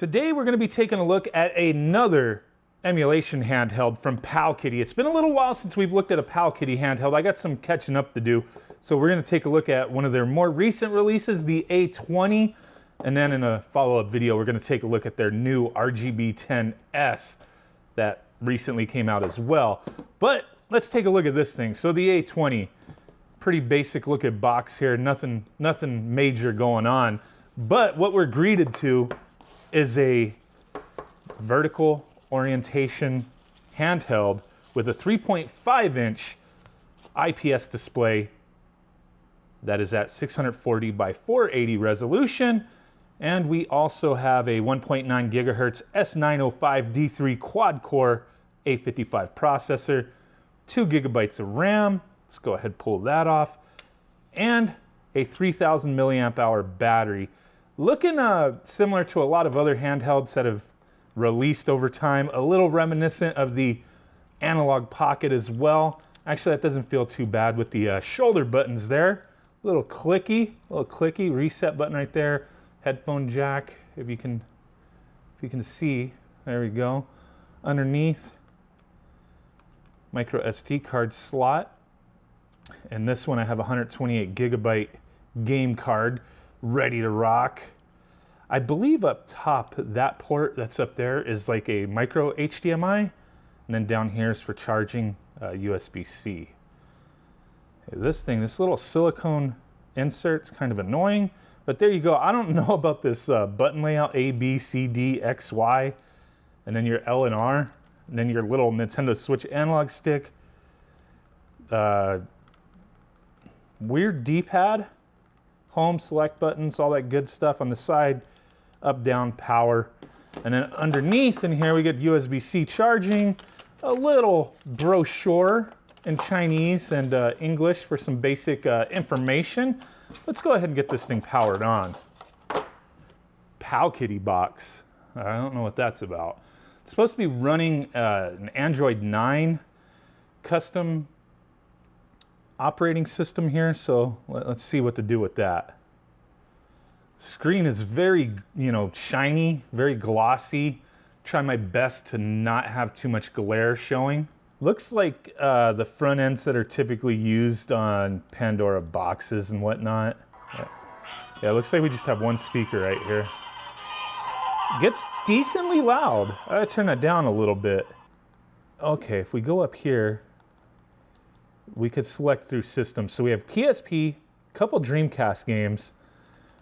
Today we're going to be taking a look at another emulation handheld from Powkiddy. It's been a little while since we've looked at a Powkiddy handheld. I got some catching up to do. So we're going to take a look at one of their more recent releases, the A20. And then in a follow-up video, we're going to take a look at their new RGB 10S that recently came out as well. But let's take a look at this thing. So the A20, pretty basic looking box here, nothing major going on. But what we're greeted to is a vertical orientation handheld with a 3.5 inch IPS display that is at 640 by 480 resolution. And we also have a 1.9 gigahertz S905D3 quad core A55 processor, 2 gigabytes of RAM. Let's go ahead and pull that off. And a 3000 milliamp hour battery. Looking similar to a lot of other handhelds that have released over time, a little reminiscent of the Analog Pocket as well. Actually, that doesn't feel too bad with the shoulder buttons there. Little clicky reset button right there. Headphone jack, if you can see. There we go. Underneath, micro SD card slot. And this one I have a 128 gigabyte game card ready to rock. I believe up top, that port that's up there is like a micro HDMI, and then down here is for charging USB-C. This little silicone insert's kind of annoying, but there you go. I don't know about this button layout, A, B, C, D, X, Y, and then your L and R, and then your little Nintendo Switch analog stick. Weird D-pad. Home, select buttons, all that good stuff on the side, up, down, power. And then underneath in here we get USB-C charging, a little brochure in Chinese and English for some basic information. Let's go ahead and get this thing powered on. Powkiddy box. I don't know what that's about. It's supposed to be running an Android 9 custom operating system here, so let's see what to do with that. Screen is very, shiny, very glossy. Try my best to not have too much glare showing. Looks like the front ends that are typically used on Pandora boxes and whatnot. Yeah, it looks like we just have one speaker right here. Gets decently loud. I gotta turn that down a little bit. Okay, if we go up here, we could select through systems. So we have PSP, a couple Dreamcast games.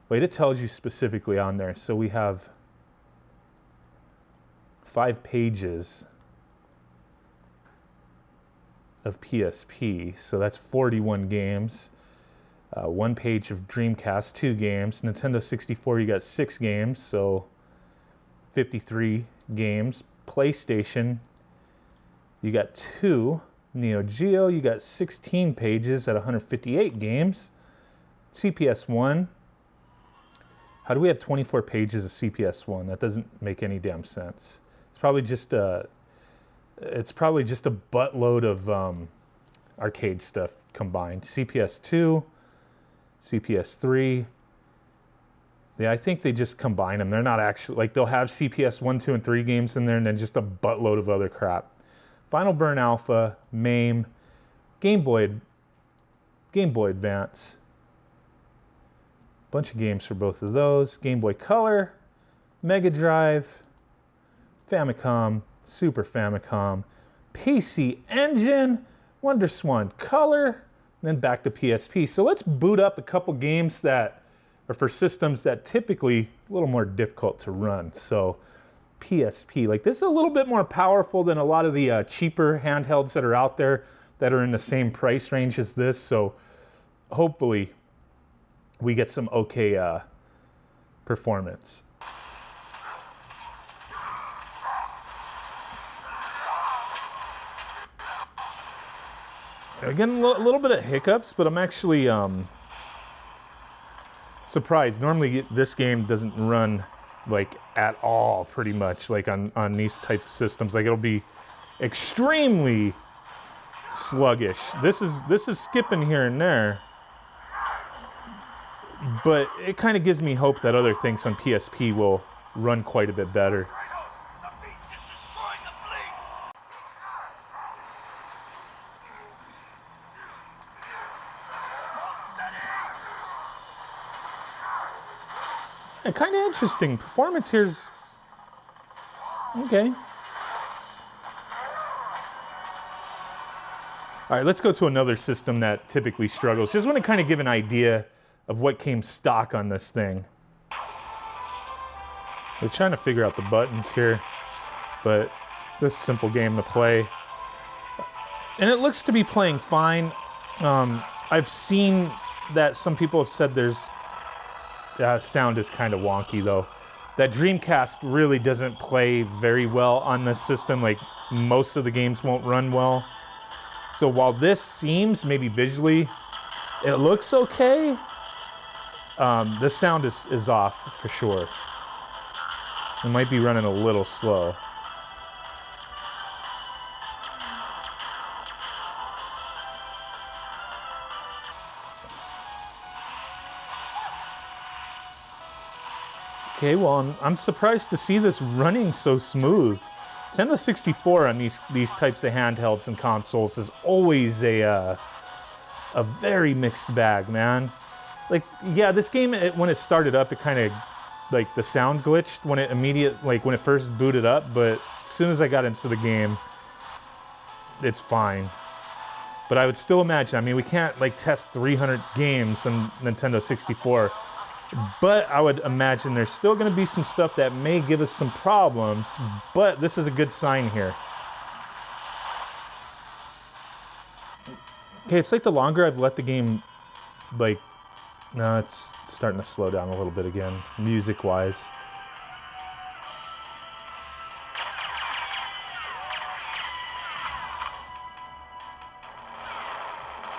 Wait, it tells you specifically on there. So we have 5 pages of PSP. So that's 41 games. 1 page of Dreamcast, 2 games. Nintendo 64, you got 6 games, so 53 games. PlayStation, you got 2. Neo Geo, you got 16 pages at 158 games. CPS1. How do we have 24 pages of CPS1? That doesn't make any damn sense. It's probably just a buttload of arcade stuff combined. CPS2, CPS3. Yeah, I think they just combine them. They're not actually, like, they'll have CPS 1, 2, and 3 games in there and then just a buttload of other crap. Final Burn Alpha, MAME, Game Boy Advance. Bunch of games for both of those. Game Boy Color, Mega Drive, Famicom, Super Famicom, PC Engine, WonderSwan Color, then back to PSP. So let's boot up a couple games that are for systems that typically a little more difficult to run. So PSP, like, this is a little bit more powerful than a lot of the cheaper handhelds that are out there that are in the same price range as this. So hopefully we get some okay performance. Again, a little bit of hiccups, but I'm actually surprised. Normally this game doesn't run like at all, pretty much, like on these types of systems. Like, it'll be extremely sluggish. This is skipping here and there, but it kind of gives me hope that other things on PSP will run quite a bit better. And kind of interesting. Performance here's okay. All right, let's go to another system that typically struggles. Just want to kind of give an idea of what came stock on this thing. We're trying to figure out the buttons here, but this is a simple game to play. And it looks to be playing fine. I've seen that some people have said there's sound is kind of wonky though. That Dreamcast really doesn't play very well on this system. Like most of the games won't run well. So while this seems maybe visually, it looks okay, the sound is off for sure. It might be running a little slow. Okay, well, I'm surprised to see this running so smooth. Nintendo 64 on these types of handhelds and consoles is always a very mixed bag, man. Like, yeah, this game, when it started up, it kind of, like, the sound glitched when it first booted up, but as soon as I got into the game, it's fine. But I would still imagine, I mean, we can't, like, test 300 games on Nintendo 64, but I would imagine there's still going to be some stuff that may give us some problems, but this is a good sign here. Okay, it's like the longer I've let the game, like, no, it's starting to slow down a little bit again, music-wise.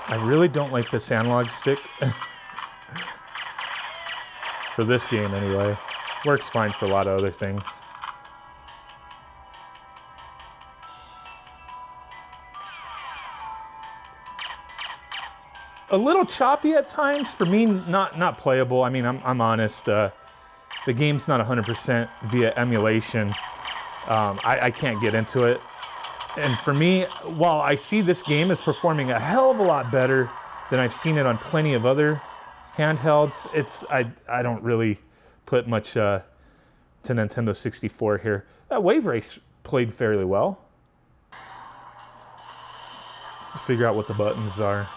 I really don't like this analog stick. For this game, anyway. Works fine for a lot of other things. A little choppy at times. For me, not playable. I mean, I'm honest. The game's not 100% via emulation. I can't get into it. And for me, while I see this game as performing a hell of a lot better than I've seen it on plenty of other handhelds, I don't really put much to Nintendo 64 here. That Wave Race played fairly well. Figure out what the buttons are.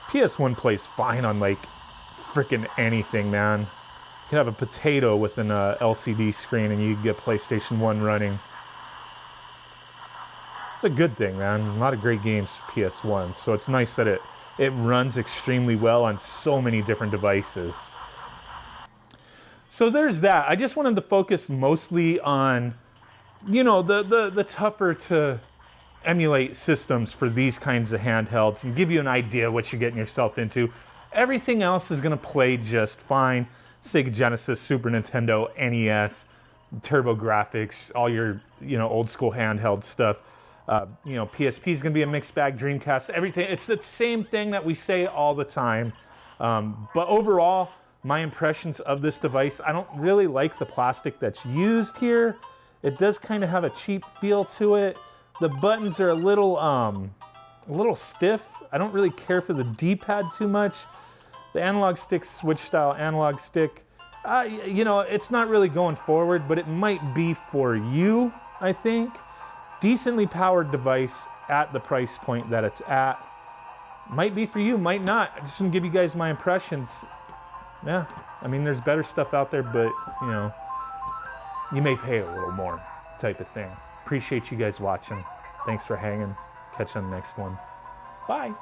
PS1 plays fine on like frickin' anything, man. You can have a potato with an LCD screen and you get PlayStation 1 running. It's a good thing, man. A lot of great games for PS1, so it's nice that it runs extremely well on so many different devices. So there's that. I just wanted to focus mostly on, you know, the tougher to emulate systems for these kinds of handhelds and give you an idea what you're getting yourself into. Everything else is going to play just fine. Sega Genesis, Super Nintendo, NES, TurboGrafx, all your, you know, old school handheld stuff. You know, PSP is going to be a mixed bag, Dreamcast, everything. It's the same thing that we say all the time. But overall, my impressions of this device, I don't really like the plastic that's used here. It does kind of have a cheap feel to it. The buttons are a little stiff. I don't really care for the D-pad too much. The analog stick, switch style analog stick, you know, it's not really going forward, but it might be for you, I think. Decently powered device at the price point that it's at. Might be for you, might not. I just want to give you guys my impressions. Yeah, I mean, there's better stuff out there, but, you know, you may pay a little more type of thing. Appreciate you guys watching. Thanks for hanging. Catch you on the next one. Bye.